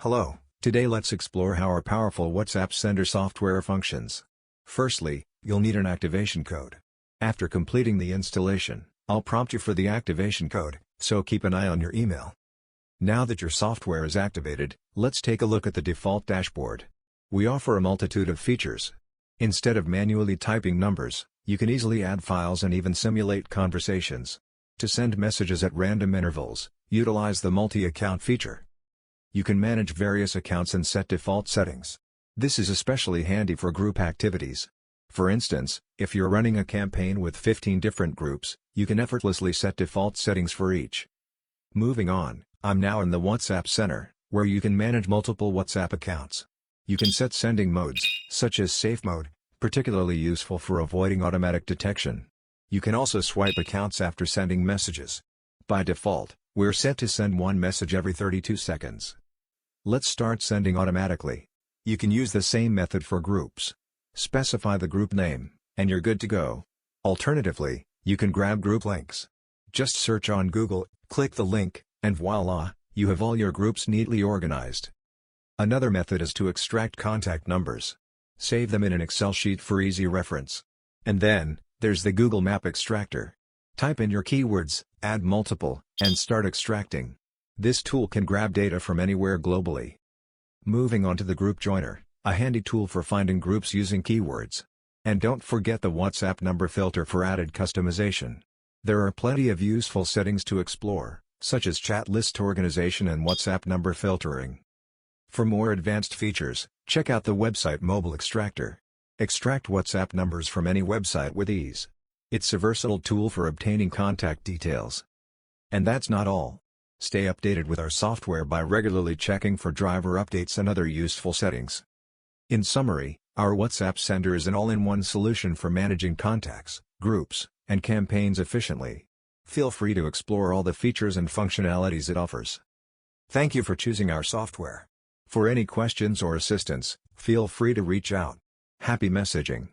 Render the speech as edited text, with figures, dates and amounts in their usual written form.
Hello, today let's explore how our powerful WhatsApp Sender software functions. Firstly, you'll need an activation code. After completing the installation, I'll prompt you for the activation code, so keep an eye on your email. Now that your software is activated, let's take a look at the default dashboard. We offer a multitude of features. Instead of manually typing numbers, you can easily add files and even simulate conversations. To send messages at random intervals, utilize the multi-account feature. You can manage various accounts and set default settings. This is especially handy for group activities. For instance, if you're running a campaign with 15 different groups, you can effortlessly set default settings for each. Moving on, I'm now in the WhatsApp Center, where you can manage multiple WhatsApp accounts. You can set sending modes, such as safe mode, particularly useful for avoiding automatic detection. You can also swipe accounts after sending messages. By default, we're set to send one message every 32 seconds. Let's start sending automatically. You can use the same method for groups. Specify the group name, and you're good to go. Alternatively, you can grab group links. Just search on Google, click the link, and voila, you have all your groups neatly organized. Another method is to extract contact numbers. Save them in an Excel sheet for easy reference. And then, there's the Google Map Extractor. Type in your keywords, add multiple, and start extracting. This tool can grab data from anywhere globally. Moving on to the Group Joiner, a handy tool for finding groups using keywords. And don't forget the WhatsApp number filter for added customization. There are plenty of useful settings to explore, such as chat list organization and WhatsApp number filtering. For more advanced features, check out the website Mobile Extractor. Extract WhatsApp numbers from any website with ease. It's a versatile tool for obtaining contact details. And that's not all. Stay updated with our software by regularly checking for driver updates and other useful settings. In summary, our WhatsApp Sender is an all-in-one solution for managing contacts, groups, and campaigns efficiently. Feel free to explore all the features and functionalities it offers. Thank you for choosing our software. For any questions or assistance, feel free to reach out. Happy messaging!